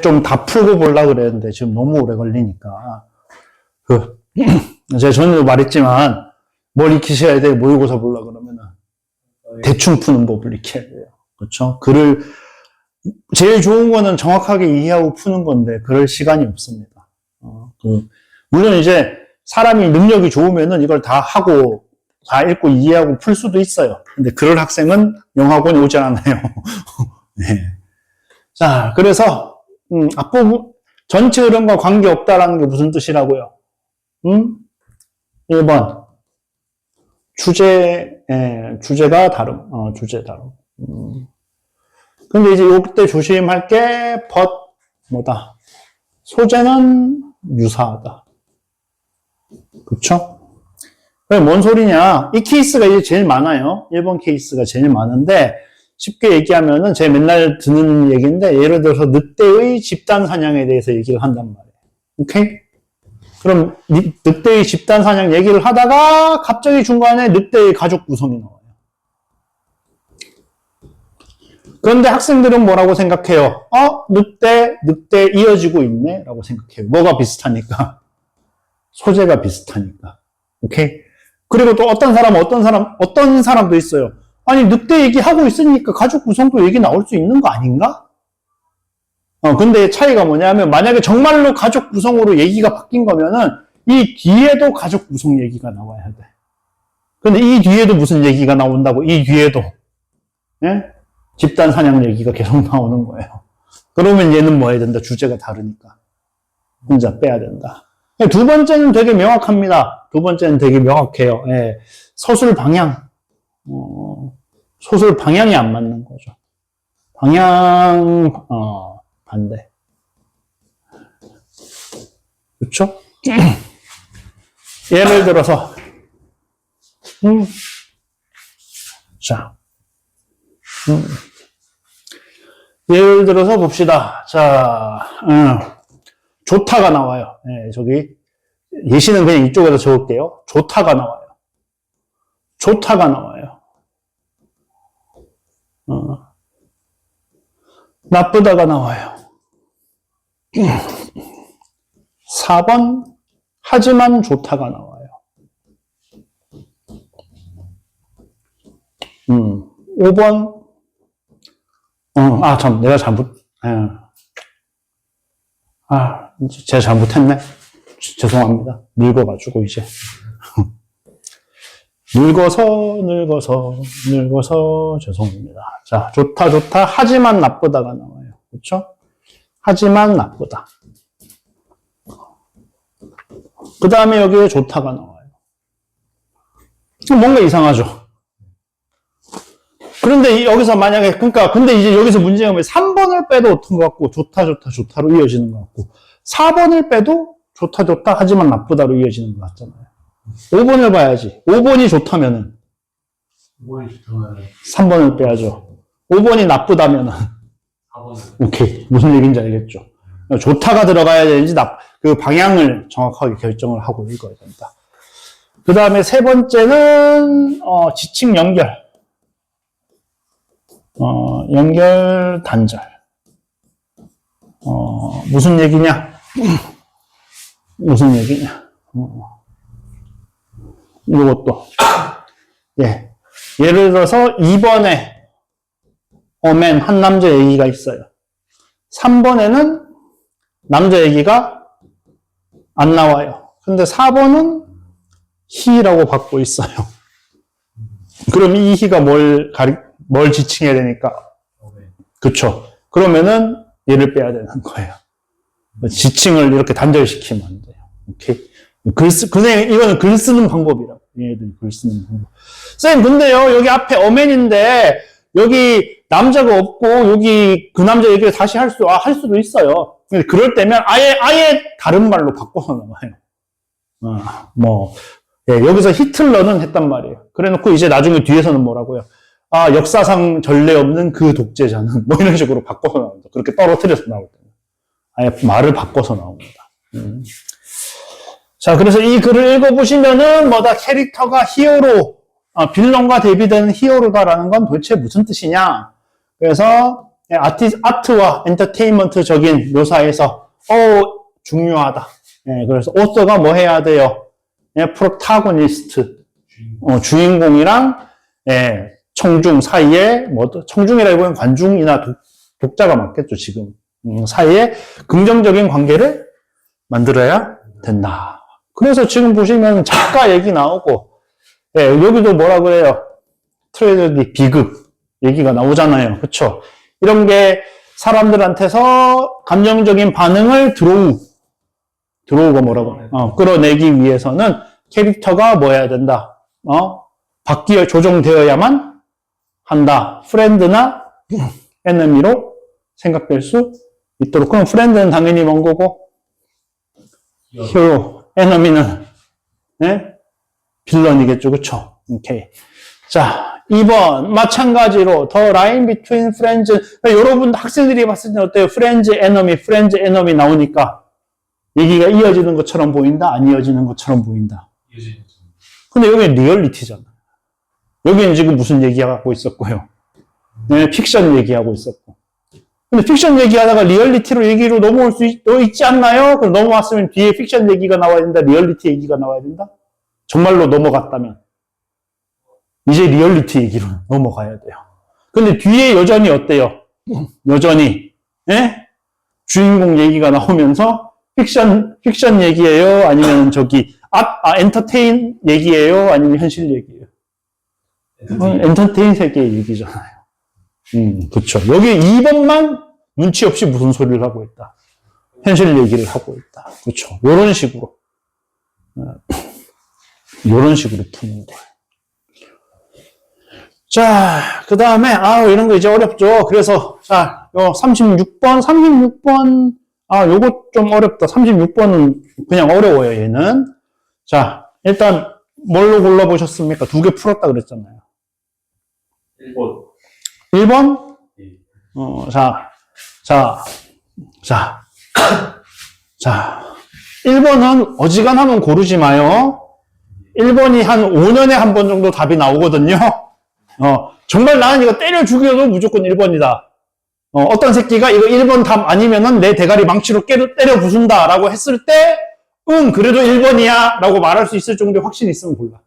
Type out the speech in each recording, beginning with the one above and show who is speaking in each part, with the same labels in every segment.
Speaker 1: 좀 다 풀고 보려고 그랬는데 지금 너무 오래 걸리니까. 제가 전에도 말했지만 뭘 익히셔야 돼요. 모의고사 보려고 그러면은. 대충 푸는 법을 익혀야 돼요. 그렇죠? 글을, 제일 좋은 거는 정확하게 이해하고 푸는 건데, 그럴 시간이 없습니다. 물론 이제 사람이 능력이 좋으면은 이걸 다 하고, 다 읽고 이해하고 풀 수도 있어요. 근데 그럴 학생은 영학원에 오지 않아요. 네. 자, 그래서, 앞부분, 전체 흐름과 관계없다라는 게 무슨 뜻이라고요? 1번. 주제가 다름. 주제 다름. 근데 이제 요때 조심할 게, 뭐다. 소재는 유사하다. 그쵸? 뭔 소리냐? 이 케이스가 이제 제일 많아요. 1번 케이스가 제일 많은데, 쉽게 얘기하면은 제가 맨날 듣는 얘기인데, 예를 들어서 늑대의 집단 사냥에 대해서 얘기를 한단 말이에요. 오케이? 그럼 늑대의 집단 사냥 얘기를 하다가 갑자기 중간에 늑대의 가족 구성이 나와요. 그런데 학생들은 뭐라고 생각해요? 늑대 이어지고 있네? 라고 생각해요. 뭐가 비슷하니까? 소재가 비슷하니까. 오케이? 그리고 또 어떤 사람도 있어요. 아니, 늑대 얘기하고 있으니까 가족 구성도 얘기 나올 수 있는 거 아닌가? 근데 차이가 뭐냐면, 만약에 정말로 가족 구성으로 얘기가 바뀐 거면은, 이 뒤에도 가족 구성 얘기가 나와야 돼. 근데 이 뒤에도 무슨 얘기가 나온다고, 이 뒤에도. 예? 집단 사냥 얘기가 계속 나오는 거예요. 그러면 얘는 뭐 해야 된다? 주제가 다르니까. 혼자 빼야 된다. 두 번째는 되게 명확합니다. 두 번째는 되게 명확해요. 예. 서술 방향. 서술 방향이 안 맞는 거죠. 방향, 반대. 그렇죠? 예를 들어서 자, 예를 들어서 봅시다. 자, 좋다가 나와요. 네, 저기 예시는 그냥 이쪽에다 적을게요. 좋다가 나와요. 좋다가 나와요. 나쁘다가 나와요. 4번, 하지만 좋다가 나와요. 5번, 내가 제가 잘못했네. 죄송합니다. 늙어가지고, 이제. 늙어서 죄송합니다. 자, 좋다, 하지만 나쁘다가 나와요. 그렇죠? 하지만 나쁘다. 그 다음에 여기에 좋다가 나와요. 뭔가 이상하죠? 그런데 여기서 만약에, 근데 이제 여기서 문제가 뭐예요? 3번을 빼도 어떤 것 같고, 좋다로 이어지는 것 같고, 4번을 빼도 좋다, 하지만 나쁘다로 이어지는 것 같잖아요. 5번을 봐야지. 5번이 좋다면은 3번을 빼야죠. 5번이 나쁘다면은 4번을. 오케이. 무슨 얘기인지 알겠죠? 좋다가 들어가야 되는지 그 방향을 정확하게 결정을 하고 읽어야 된다. 그 다음에 세 번째는 지칭 연결. 연결 단절. 무슨 얘기냐? 이것도. 예. 예를 들어서 2번에 맨 한 남자 얘기가 있어요. 3번에는 남자 얘기가 안 나와요. 근데 4번은 he라고 받고 있어요. 그럼 이 he가 뭘 지칭해야 되니까? 그쵸. 그러면은 얘를 빼야 되는 거예요. 지칭을 이렇게 단절시키면 안 돼요. 오케이. 이거는 글 쓰는 방법이라고. 얘네들이 글 쓰는 방법. 쌤, 근데요, 여기 앞에 어맨인데, 여기 남자가 없고, 여기 그 남자 얘기를 다시 할 수도 있어요. 근데 그럴 때면 아예 다른 말로 바꿔서 나와요. 여기서 히틀러는 했단 말이에요. 그래 놓고 이제 나중에 뒤에서는 뭐라고요? 역사상 전례 없는 그 독재자는, 뭐 이런 식으로 바꿔서 나옵니다. 그렇게 떨어뜨려서 나올 때는. 아예 말을 바꿔서 나옵니다. 자, 그래서 이 글을 읽어보시면은, 캐릭터가 히어로, 빌런과 대비되는 히어로다라는 건 도대체 무슨 뜻이냐? 그래서, 아트와 엔터테인먼트적인 묘사에서 중요하다. 예, 그래서 오서가 뭐 해야 돼요? 예, 프로타고니스트, 주인공이랑 예, 청중 사이에 청중이라기보다는 관중이나 독자가 맞겠죠, 지금. 사이에 긍정적인 관계를 만들어야 된다. 그래서 지금 보시면 작가 얘기 나오고, 예, 여기도 뭐라 그래요? 트레저디, 비극 얘기가 나오잖아요. 그쵸? 이런 게 사람들한테서 감정적인 반응을 드로우가 뭐라고? 끌어내기 위해서는 캐릭터가 뭐 해야 된다? 조정되어야만 한다. 프렌드나 에너미로 생각될 수 있도록. 그럼 프렌드는 당연히 뭔 거고? 히어로. 에너미는, 네? 빌런이겠죠. 그쵸? 오케이. 자, 2번. 마찬가지로, the line between friends. 여러분, 학생들이 봤을 때 어때요? friends, enemy 나오니까. 얘기가 이어지는 것처럼 보인다? 안 이어지는 것처럼 보인다? 근데 여기는 리얼리티잖아. 여기는 지금 무슨 얘기하고 있었고요? 네, 픽션 얘기하고 있었고. 근데 픽션 얘기하다가 리얼리티로 얘기로 넘어올 수 있지 않나요? 그럼 넘어왔으면 뒤에 픽션 얘기가 나와야 된다? 리얼리티 얘기가 나와야 된다? 정말로 넘어갔다면. 이제 리얼리티 얘기로 넘어가야 돼요. 근데 뒤에 여전히 어때요? 여전히, 예? 주인공 얘기가 나오면서 픽션 얘기예요? 아니면 엔터테인 얘기예요? 아니면 현실 얘기예요? 엔터테인 세계의 얘기잖아요. 그쵸. 여기 2번만 눈치 없이 무슨 소리를 하고 있다. 현실 얘기를 하고 있다. 그쵸. 요런 식으로 푸는 거예요. 자, 그 다음에, 이런 거 이제 어렵죠. 그래서, 자, 36번, 요거 좀 어렵다. 36번은 그냥 어려워요, 얘는. 자, 일단, 뭘로 골라보셨습니까? 2개 풀었다 그랬잖아요. 1번? 자. 1번은 어지간하면 고르지 마요. 1번이 한 5년에 한 번 정도 답이 나오거든요. 정말 나는 이거 때려 죽여도 무조건 1번이다. 어떤 새끼가 이거 1번 답 아니면은 내 대가리 망치로 때려 부순다 라고 했을 때, 그래도 1번이야 라고 말할 수 있을 정도의 확신이 있으면 골라.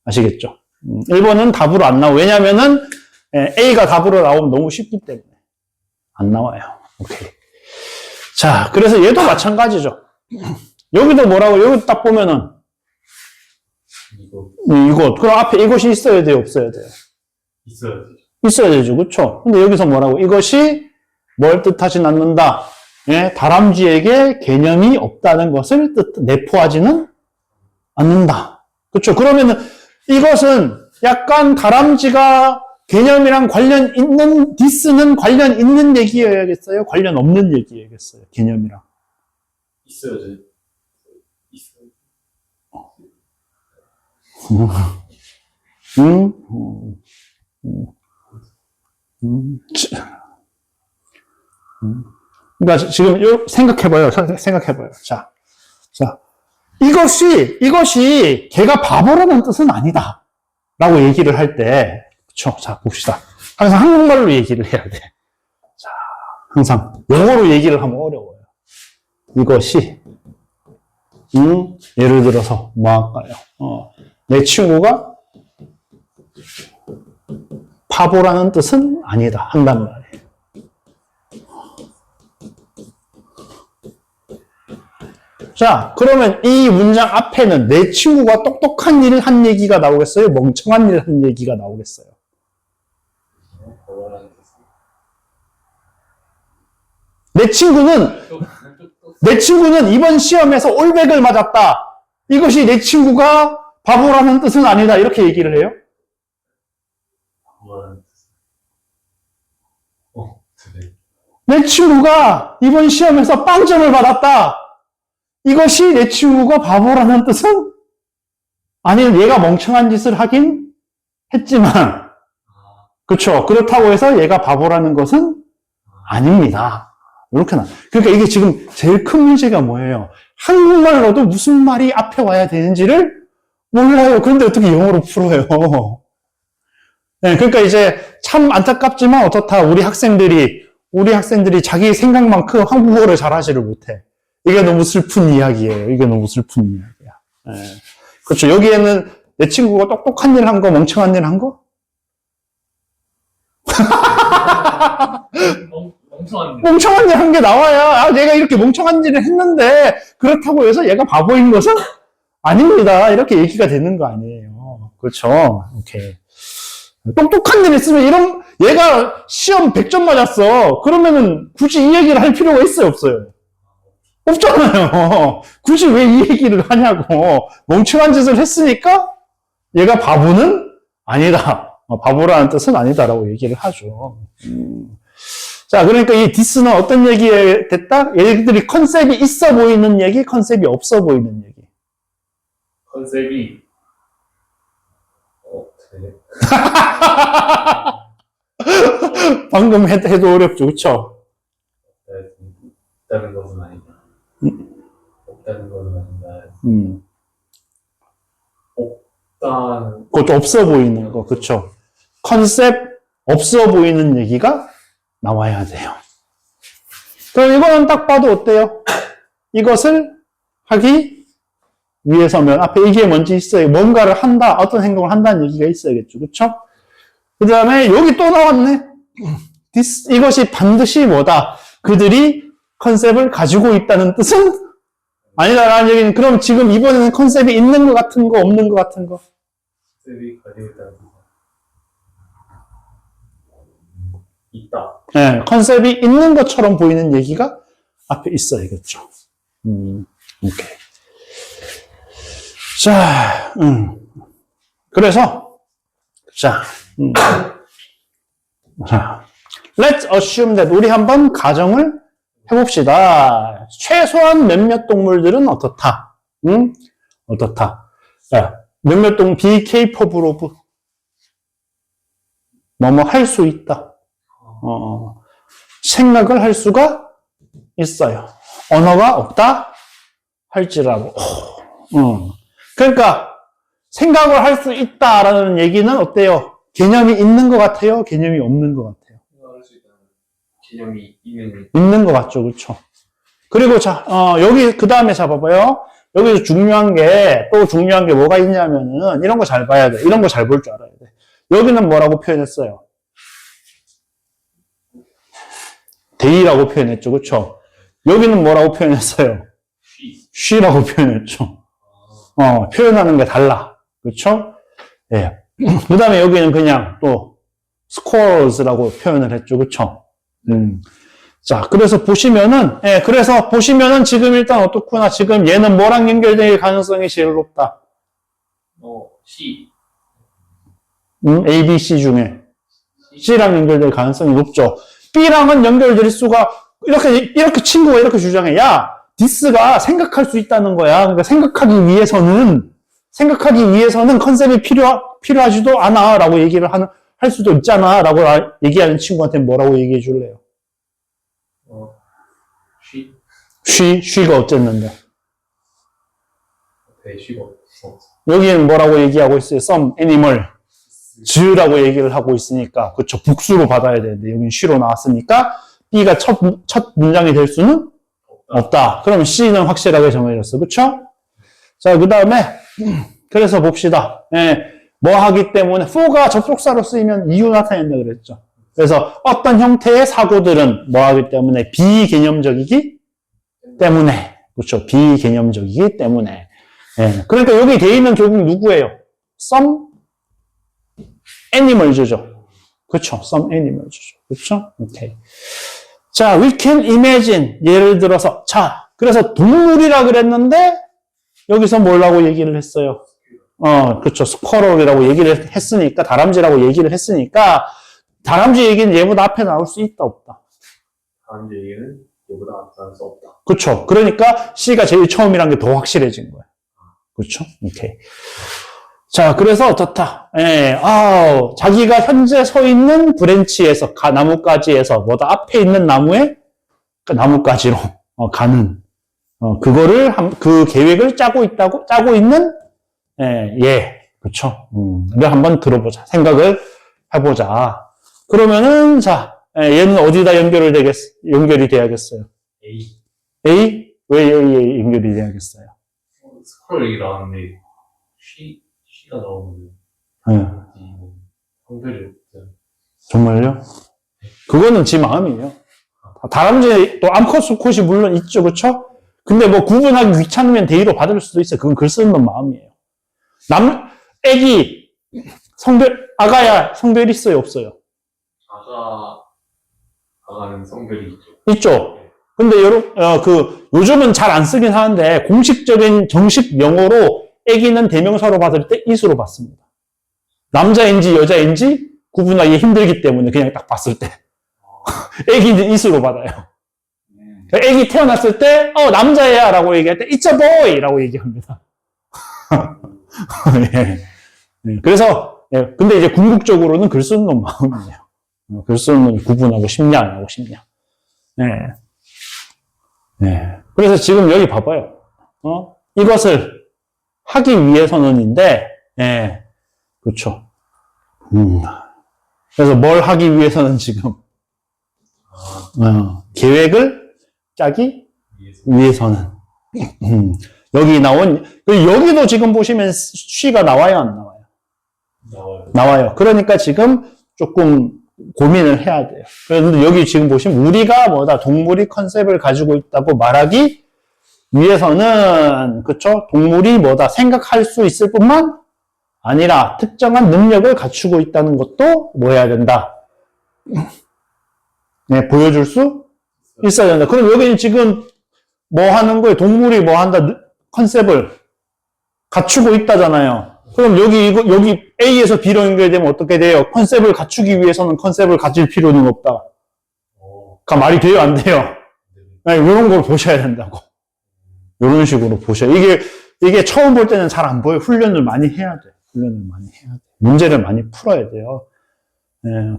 Speaker 1: 아시겠죠? 1번은 답으로 안 나와. 왜냐면은, A가 답으로 나오면 너무 쉽기 때문에. 안 나와요. 오케이. 자, 그래서 얘도 마찬가지죠. 여기도 뭐라고, 여기 딱 보면은, 이것. 그럼 앞에 이것이 있어야 돼요, 없어야 돼요? 있어야 되죠. 그쵸? 근데 여기서 뭐라고? 이것이 뭘 뜻하진 않는다. 예, 다람쥐에게 개념이 없다는 것을 내포하지는 않는다. 그쵸? 그러면은 이것은 약간 다람쥐가 개념이랑 관련 있는, 디스는 관련 있는 얘기여야겠어요? 관련 없는 얘기여야겠어요? 개념이랑.
Speaker 2: 있어야죠.
Speaker 1: 그러니까 지금 생각해봐요. 자, 이것이 걔가 바보라는 뜻은 아니다. 라고 얘기를 할 때, 그쵸? 자, 봅시다. 항상 한국말로 얘기를 해야 돼. 자, 항상 영어로 얘기를 하면 어려워요. 이것이, 예를 들어서 뭐 할까요? 내 친구가 바보라는 뜻은 아니다. 한단 말이에요. 자, 그러면 이 문장 앞에는 내 친구가 똑똑한 일을 한 얘기가 나오겠어요? 멍청한 일을 한 얘기가 나오겠어요? 내 친구는 이번 시험에서 올백을 맞았다. 이것이 내 친구가 바보라는 뜻은 아니다. 이렇게 얘기를 해요? 내 친구가 이번 시험에서 빵점을 받았다. 이것이 내 친구가 바보라는 뜻은? 아니면 얘가 멍청한 짓을 하긴 했지만, 그렇죠. 그렇다고 해서 얘가 바보라는 것은 아닙니다. 이렇게 그러니까 이게 지금 제일 큰 문제가 뭐예요? 한국말로도 무슨 말이 앞에 와야 되는지를 몰라요. 그런데 어떻게 영어로 풀어요? 네, 그러니까 이제 참 안타깝지만 어떻다. 우리 학생들이 우리 학생들이 자기 생각만큼 한국어를 잘하지를 못해. 이게 너무 슬픈 이야기예요. 이게 너무 슬픈 이야기야. 예. 그렇죠. 여기에는 내 친구가 똑똑한 일 한 거, 멍청한 일 한 거? 멍청한 일 한 게 나와야, 아, 내가 이렇게 멍청한 일을 했는데, 그렇다고 해서 얘가 바보인 것은 아닙니다. 이렇게 얘기가 되는 거 아니에요. 그렇죠. 오케이. 똑똑한 일 했으면 얘가 시험 100점 맞았어. 그러면은 굳이 이 얘기를 할 필요가 있어요, 없어요? 없잖아요. 굳이 왜 이 얘기를 하냐고. 멍청한 짓을 했으니까 얘가 바보는 아니다. 바보라는 뜻은 아니다라고 얘기를 하죠. 자, 그러니까 이 디스는 어떤 얘기에 됐다? 얘들이 컨셉이 있어 보이는 얘기, 컨셉이 없어 보이는 얘기.
Speaker 2: 컨셉이 네.
Speaker 1: 방금 해도 어렵죠, 그쵸?
Speaker 2: 없다는 것은 아니다. 없다는 것은 아니다. 없다는
Speaker 1: 그것도 없어 보이는 거, 그쵸? 컨셉 없어 보이는 얘기가 나와야 돼요. 그럼 이거는 딱 봐도 어때요? 이것을 하기 위해서면 앞에 이게 뭔지 있어요. 뭔가를 한다, 어떤 행동을 한다는 얘기가 있어야겠죠. 그쵸? 그 다음에 여기 또 나왔네. 이것이 반드시 뭐다? 그들이 컨셉을 가지고 있다는 뜻은 아니다라는 얘기는, 그럼 지금 이번에는 컨셉이 있는 것 같은 거, 없는 것 같은 거?
Speaker 2: 컨셉이 가지고 있다는 뜻. 있다.
Speaker 1: 네, 컨셉이 있는 것처럼 보이는 얘기가 앞에 있어야겠죠. 오케이. 자, 그래서, 자, let's assume that 우리 한번 가정을 해봅시다. 최소한 몇몇 동물들은 어떻다? 어떻다? 자, 몇몇 동물 be capable of 뭐뭐 할 수 있다. 생각을 할 수가 있어요. 언어가 없다 할지라도. 그러니까 생각을 할 수 있다라는 얘기는 어때요? 개념이 있는 것 같아요? 개념이 없는 것 같아요?
Speaker 2: 생각할 수 있다는 개념이
Speaker 1: 있는 것 같죠, 그렇죠? 그리고 자, 여기 그 다음에 잡아봐요. 여기서 중요한 게 뭐가 있냐면은 이런 거 잘 봐야 돼. 이런 거 잘 볼 줄 알아야 돼. 여기는 뭐라고 표현했어요? 데이라고 표현했죠, 그렇죠? 여기는 뭐라고 표현했어요? 쉬라고 표현했죠. 표현하는 게 달라. 그쵸? 예. 그 다음에 여기는 그냥 또, squirrels라고 표현을 했죠. 그쵸? 자, 그래서 보시면은, 그래서 보시면은 지금 일단 어떻구나. 지금 얘는 뭐랑 연결될 가능성이 제일 높다?
Speaker 2: C.
Speaker 1: A, B, C 중에. C랑 연결될 가능성이 높죠. B랑은 연결될 수가, 이렇게 친구가 이렇게 주장해. 야, 디스가 생각할 수 있다는 거야. 그러니까 생각하기 위해서는 컨셉이 필요하지도 않아. 라고 얘기를 할 수도 있잖아. 라고 얘기하는 친구한테 뭐라고 얘기해 줄래요? 쉬가 어쨌는데.
Speaker 2: 쉬가 없어.
Speaker 1: 여기는 뭐라고 얘기하고 있어요? some animal. 즈라고 얘기를 하고 있으니까. 그쵸. 복수로 받아야 되는데. 여기는 쉬로 나왔으니까. B가 첫 문장이 될 수는 없다. 그럼 C는 확실하게 정해졌어. 그쵸? 자, 그 다음에, 그래서 봅시다. 뭐 하기 때문에, for가 접속사로 쓰이면 이유 나타낸다 그랬죠. 그래서 어떤 형태의 사고들은 뭐 하기 때문에, 비개념적이기 때문에. 그렇죠. 비개념적이기 때문에. 그러니까 여기 돼 있는 결국 누구예요? some animals죠. 그렇죠. some animals죠. 그렇죠? 오케이. 자, we can imagine. 예를 들어서, 자, 그래서 동물이라 그랬는데, 여기서 뭐라고 얘기를 했어요? 그렇죠. 스쿼럴이라고 얘기를 했으니까, 다람쥐라고 얘기를 했으니까, 다람쥐 얘기는 얘보다 앞에 나올 수 있다, 없다?
Speaker 2: 다람쥐 얘기는 얘보다 앞에 나올 수 없다.
Speaker 1: 그렇죠. 그러니까 C가 제일 처음이란 게 더 확실해진 거야. 그렇죠? 오케이. 자, 그래서 어떻다? 자기가 현재 서 있는 브랜치에서, 나뭇가지에서, 뭐다, 앞에 있는 나무에, 나뭇가지로, 가는, 그거를, 그 계획을 짜고 있는, 그쵸. 를 한번 들어보자. 생각을 해보자. 그러면은, 자, 얘는 어디다 연결이 돼야겠어요?
Speaker 2: A.
Speaker 1: A? 왜 A에 연결이 돼야겠어요?
Speaker 2: 스크롤 얘기 나왔는데, C가 나오면,
Speaker 1: 네.
Speaker 2: 성별이 없잖아.
Speaker 1: 정말요? 그거는 지 마음이에요. 다람쥐 또 암컷, 수컷이 물론 있죠, 그쵸? 근데 뭐 구분하기 귀찮으면 대의로 받을 수도 있어요. 그건 글 쓰는 건 마음이에요. 애기, 아가야, 성별 있어요, 없어요?
Speaker 2: 아가는 성별이 있죠.
Speaker 1: 있죠? 근데 요즘은 잘 안 쓰긴 하는데, 공식적인 정식 영어로 애기는 대명사로 받을 때 is로 받습니다. 남자인지 여자인지 구분하기 힘들기 때문에 그냥 딱 봤을 때. 애기는 is로 받아요. 애기 태어났을 때, 남자야 라고 얘기할 때, it's a boy! 라고 얘기합니다. 예. 그래서, 근데 이제 궁극적으로는 글 쓰는 건 마음이에요. 글 쓰는 건 구분하고 싶냐, 안 하고 싶냐. 그래서 지금 여기 봐봐요. 이것을 하기 위해서는인데, 그렇죠. 그래서 뭘 하기 위해서는 지금, 계획을 짜기 위해서는. 여기 여기도 지금 보시면 쉬가 나와요, 안 나와요? 나와요. 그러니까 지금 조금 고민을 해야 돼요. 그런데 여기 지금 보시면 우리가 동물이 컨셉을 가지고 있다고 말하기 위해서는, 그쵸? 동물이 생각할 수 있을 뿐만 아니라 특정한 능력을 갖추고 있다는 것도 뭐 해야 된다? 보여줄 수 있어야 된다. 그럼 여기는 지금 뭐 하는 거예요? 동물이 뭐 한다? 컨셉을 갖추고 있다잖아요. 그럼 여기 A에서 B로 연결되면 어떻게 돼요? 컨셉을 갖추기 위해서는 컨셉을 가질 필요는 없다. 말이 돼요? 안 돼요? 이런 걸 보셔야 된다고. 이런 식으로 보셔야. 이게 처음 볼 때는 잘 안 보여요. 훈련을 많이 해야 돼. 문제를 많이 풀어야 돼요.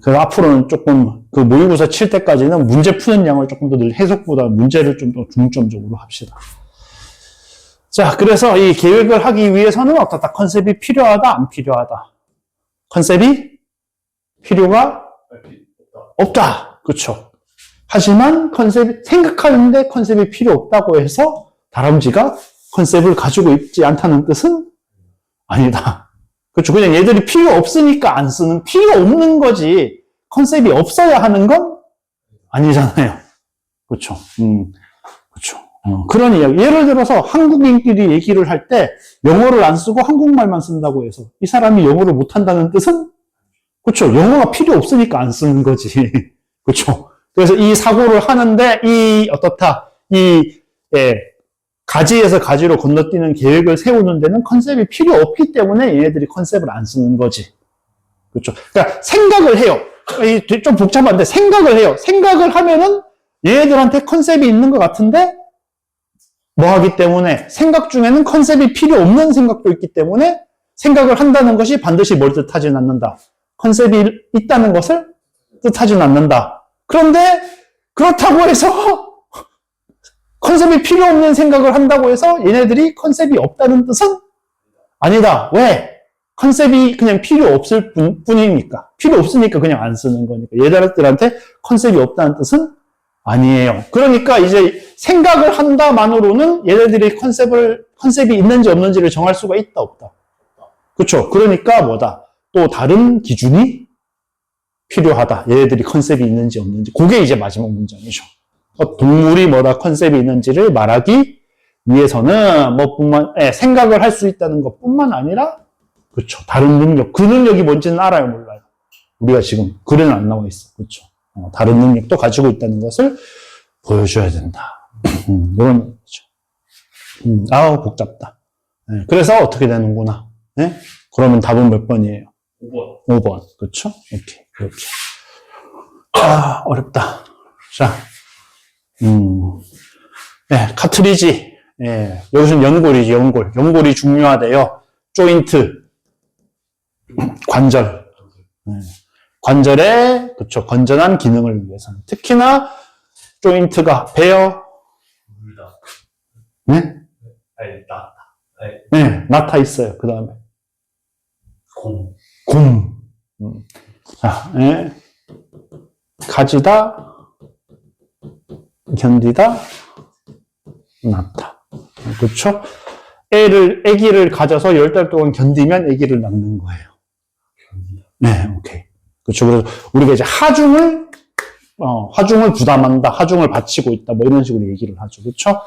Speaker 1: 그래서 앞으로는 조금 모의고사 칠 때까지는 문제 푸는 양을 조금 더 늘 해석보다 문제를 좀 더 중점적으로 합시다. 자, 그래서 이 계획을 하기 위해서는 어떻다? 컨셉이 필요하다, 안 필요하다? 컨셉이 필요가 없다. 그렇죠. 하지만 생각하는데 컨셉이 필요 없다고 해서 다람쥐가 컨셉을 가지고 있지 않다는 뜻은 아니다. 그렇죠. 그냥 얘들이 필요 없으니까 안 쓰는, 필요 없는 거지. 컨셉이 없어야 하는 건 아니잖아요. 그렇죠. 그렇죠. 그런 이야기. 예를 들어서 한국인끼리 얘기를 할 때 영어를 안 쓰고 한국말만 쓴다고 해서 이 사람이 영어를 못한다는 뜻은? 그렇죠. 영어가 필요 없으니까 안 쓰는 거지. 그렇죠. 그래서 이 사고를 하는데 가지에서 가지로 건너뛰는 계획을 세우는 데는 컨셉이 필요 없기 때문에 얘네들이 컨셉을 안 쓰는 거지. 그렇죠. 그러니까 생각을 해요. 좀 복잡한데 생각을 해요. 생각을 하면은 얘네들한테 컨셉이 있는 것 같은데 뭐 하기 때문에 생각 중에는 컨셉이 필요 없는 생각도 있기 때문에 생각을 한다는 것이 반드시 뭘 뜻하진 않는다. 컨셉이 있다는 것을 뜻하진 않는다. 그런데 그렇다고 해서 컨셉이 필요 없는 생각을 한다고 해서 얘네들이 컨셉이 없다는 뜻은 아니다. 왜? 컨셉이 그냥 필요 없을 뿐이니까. 필요 없으니까 그냥 안 쓰는 거니까. 얘들한테 컨셉이 없다는 뜻은 아니에요. 그러니까 이제 생각을 한다만으로는 얘네들이 컨셉이 있는지 없는지를 정할 수가 있다, 없다. 그렇죠. 그러니까 또 다른 기준이 필요하다. 얘네들이 컨셉이 있는지 없는지. 그게 이제 마지막 문장이죠. 동물이 컨셉이 있는지를 말하기 위해서는 생각을 할 수 있다는 것뿐만 아니라, 그렇죠. 다른 능력. 그 능력이 뭔지는 알아요, 몰라요? 우리가 지금 글에는 안 나와 있어. 그렇죠. 다른 능력도 가지고 있다는 것을 보여줘야 된다. 이런 거죠. 복잡다. 그래서 어떻게 되는구나. 그러면 답은 몇 번이에요?
Speaker 2: 5번.
Speaker 1: 5번. 그렇죠? 이렇게. 어렵다. 자. 카트리지. 여기서는 연골이지, 연골. 연골이 중요하대요. 조인트. 관절. 관절의, 그쵸, 건전한 기능을 위해서는. 특히나, 조인트가 베어.
Speaker 2: 물다.
Speaker 1: 네?
Speaker 2: 나타.
Speaker 1: 네, 나타 있어요. 그 다음에.
Speaker 2: 곰.
Speaker 1: 곰. 자, 가지다, 견디다, 낳다. 그렇죠? 아기를 가져서 10달 동안 견디면 아기를 낳는 거예요.
Speaker 2: 견디다.
Speaker 1: 네, 오케이. 그렇죠. 그래서 우리가 이제 하중을 부담한다, 하중을 바치고 있다, 뭐 이런 식으로 얘기를 하죠. 그렇죠?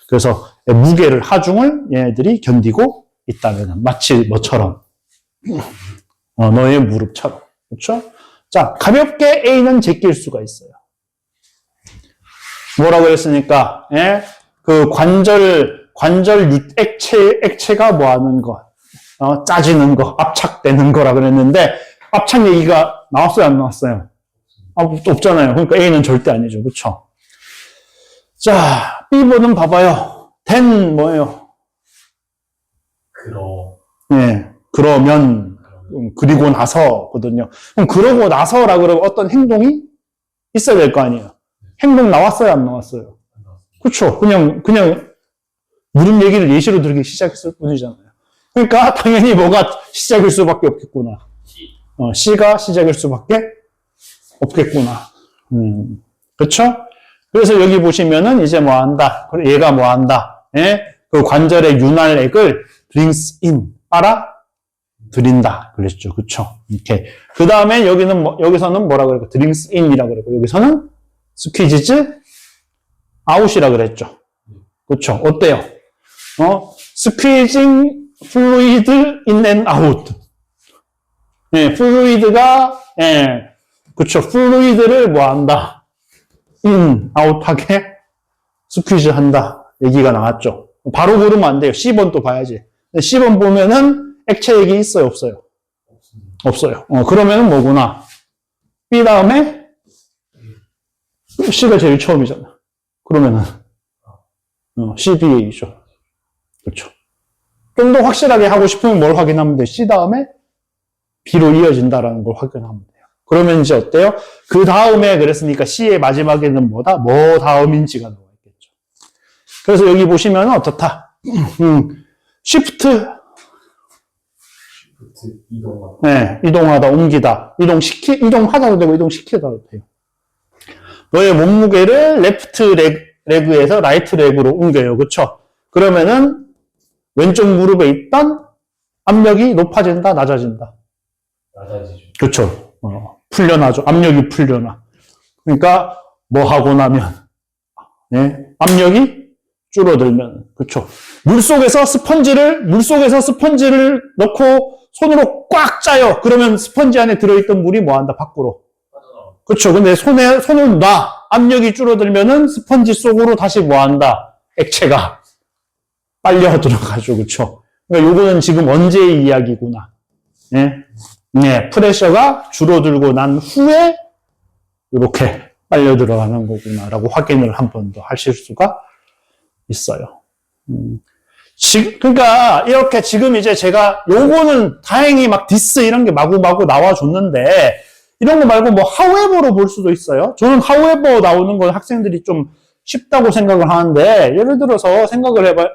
Speaker 1: 그래서 무게를, 하중을 얘네들이 견디고 있다면 마치 뭐처럼 너의 무릎처럼. 그렇죠? 자, 가볍게 A는 제낄 수가 있어요. 뭐라고 했으니까, 예? 그 관절 액체가 뭐 하는 거, 짜지는 거, 압착되는 거라 그랬는데, 압착 얘기가 나왔어요, 안 나왔어요? 없잖아요. 그러니까 A는 절대 아니죠. 그쵸? 자, B번은 봐봐요. then 뭐예요? 예, 그러면, 그리고 나서거든요. 그럼 그러고 나서라 그러면 어떤 행동이 있어야 될 거 아니에요? 행동 나왔어요, 안 나왔어요? 그쵸? 그냥 무릎 얘기를 예시로 들기 시작했을 뿐이잖아요. 그러니까 당연히 뭐가 시작일 수밖에 없겠구나. C가 시작일 수밖에 없겠구나. 그쵸? 그래서 여기 보시면은 이제 뭐 한다. 얘가 뭐 한다. 예? 그 관절의 윤활액을 brings in. 드린다. 그랬죠. 그쵸? 이렇게. 그 다음에 여기서는 뭐라 그럴까? brings in이라 그러고, 여기서는 squeezes out이라 그랬죠. 그쵸? 어때요? squeezing fluid in and out. 예, fluid가, 예, 그쵸. fluid를 뭐 한다? in, out 하게 squeeze 한다. 얘기가 나왔죠. 바로 고르면 안 돼요. C번 또 봐야지. C번 보면은 액체액이 있어요, 없어요? 없어요. 그러면은 뭐구나. B 다음에 C가 제일 처음이잖아. 그러면은 CBA죠. 그렇죠. 좀 더 확실하게 하고 싶으면 뭘 확인하면 돼? C 다음에 B로 이어진다라는 걸 확인하면 돼요. 그러면 이제 어때요? 그 다음에 그랬으니까 C의 마지막에는 뭐다? 뭐 다음인지가 나와 있겠죠. 그래서 여기 보시면 어떻다? Shift
Speaker 2: 이동하다.
Speaker 1: 네, 이동하다, 옮기다. 이동하다도 되고, 이동시키다도 돼요. 너의 몸무게를 레프트 레그에서 라이트 레그로 옮겨요. 그쵸? 그러면은, 왼쪽 무릎에 있던 압력이 높아진다, 낮아진다.
Speaker 2: 낮아지죠.
Speaker 1: 그쵸? 풀려나죠. 압력이 풀려나. 그러니까, 뭐 하고 나면, 네, 압력이 줄어들면, 그쵸? 물속에서 스펀지를 넣고 손으로 꽉 짜요. 그러면 스펀지 안에 들어있던 물이 뭐 한다? 밖으로. 그쵸? 근데 손을 놔. 압력이 줄어들면은 스펀지 속으로 다시 뭐 한다? 액체가 빨려 들어가죠. 그쵸? 그러니까 요거는 지금 언제의 이야기구나. 예? 네, 프레셔가 줄어들고 난 후에 이렇게 빨려 들어가는 거구나라고 확인을 한 번 더 하실 수가 있어요. 그러니까 이렇게 지금 이제 제가 요거는 다행히 막 디스 이런 게 마구마구 나와줬는데 이런 거 말고 뭐 however로 볼 수도 있어요. 저는 however 나오는 건 학생들이 좀 쉽다고 생각을 하는데 예를 들어서 생각을 해봐요.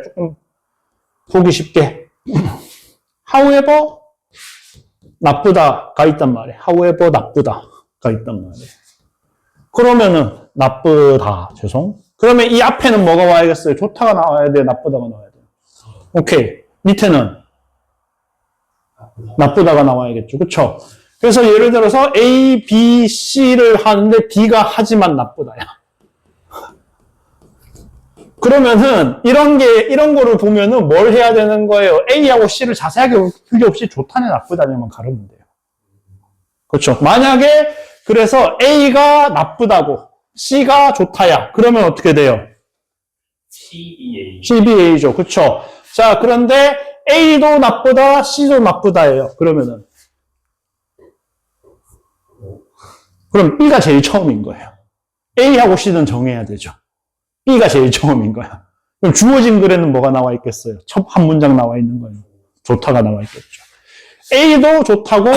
Speaker 1: 조금 보기 쉽게 however 나쁘다가 있단 말이에요. however 나쁘다가 있단 말이에요. 그러면은 나쁘다 그러면 이 앞에는 뭐가 와야겠어요? 좋다가 나와야 돼요? 나쁘다가 나와야 돼요? 오케이. 밑에는 나쁘다가 나와야겠죠. 그쵸? 그래서 예를 들어서 A, B, C를 하는데 D가 하지만 나쁘다야. 그러면은 이런 거를 보면은 뭘 해야 되는 거예요? A하고 C를 자세하게 필요 없이 좋다냐 나쁘다냐만 가르면 돼요. 그렇죠? 만약에 그래서 A가 나쁘다고 C가 좋다야. 그러면 어떻게 돼요? CBA죠. 그쵸? 자, 그런데 A도 나쁘다, C도 나쁘다예요. 그러면 B가 제일 처음인 거예요. A하고 C는 정해야 되죠. B가 제일 처음인 거야. 그럼 주어진 글에는 뭐가 나와 있겠어요? 첫 한 문장 나와 있는 거예요. 좋다가 나와 있겠죠. A도 좋다고,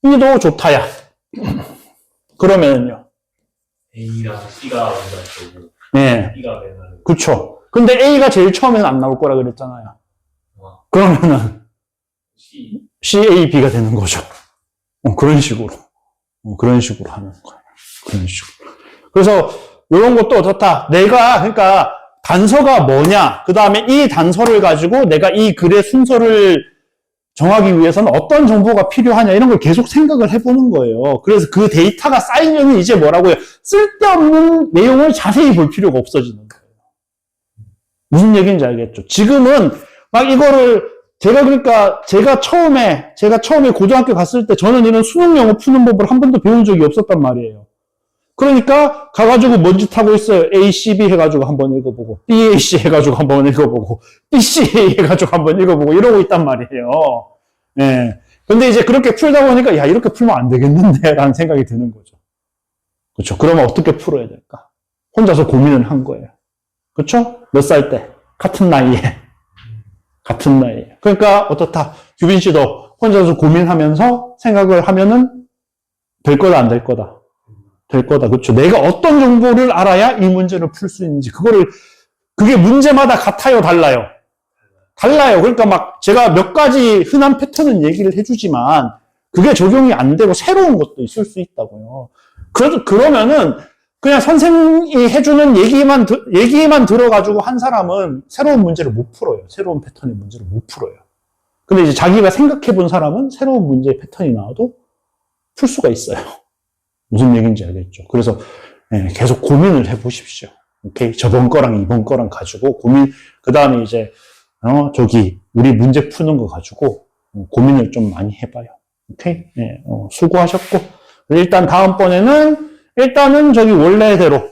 Speaker 1: B도 좋다야. 그러면은요.
Speaker 2: A랑 C가 먼저 되고
Speaker 1: 네.
Speaker 2: B가 맨날
Speaker 1: 그쵸. 근데 A가 제일 처음에는 안 나올 거라 그랬잖아요. 그러면은 C, A, B가 되는 거죠. 그런 식으로. 그런 식으로 하는 거예요. 그런 식으로. 그래서 이런 것도 좋다. 내가 그러니까 단서가 뭐냐, 그 다음에 이 단서를 가지고 내가 이 글의 순서를 정하기 위해서는 어떤 정보가 필요하냐 이런 걸 계속 생각을 해보는 거예요. 그래서 그 데이터가 쌓이면 이제 뭐라고요? 쓸데없는 내용을 자세히 볼 필요가 없어지는 거예요. 무슨 얘기인지 알겠죠? 지금은 막 이거를 그러니까 제가 처음에 고등학교 갔을 때 저는 이런 수능 영어 푸는 법을 한 번도 배운 적이 없었단 말이에요. 그러니까 가가지고 뭔 짓 하고 있어요. A, C, B 해가지고 한번 읽어보고, B, A, C 해가지고 한번 읽어보고, B, C 해가지고 한번 읽어보고 이러고 있단 말이에요. 예. 근데 이제 그렇게 풀다 보니까 야 이렇게 풀면 안 되겠는데 라는 생각이 드는 거죠. 그렇죠. 그러면 어떻게 풀어야 될까? 혼자서 고민을 한 거예요. 그렇죠? 몇 살 때? 같은 나이에. 그러니까 어떻다? 규빈 씨도 혼자서 고민하면서 생각을 하면은 될 거다 안 될 거다? 될 거다. 그렇죠. 내가 어떤 정보를 알아야 이 문제를 풀 수 있는지 그게 문제마다 같아요, 달라요? 달라요. 그러니까 막 제가 몇 가지 흔한 패턴은 얘기를 해주지만 그게 적용이 안 되고 새로운 것도 있을 수 있다고요. 그러면은 그냥 선생님이 해주는 얘기만 들어가지고 한 사람은 새로운 문제를 못 풀어요. 새로운 패턴의 문제를 못 풀어요. 근데 이제 자기가 생각해 본 사람은 새로운 문제의 패턴이 나와도 풀 수가 있어요. 무슨 얘기인지 알겠죠? 그래서 계속 고민을 해 보십시오. 오케이? 저번 거랑 이번 거랑 가지고 그 다음에 이제 우리 문제 푸는 거 가지고 고민을 좀 많이 해봐요. 오케이? 수고하셨고 일단 다음번에는 일단은 저기 원래대로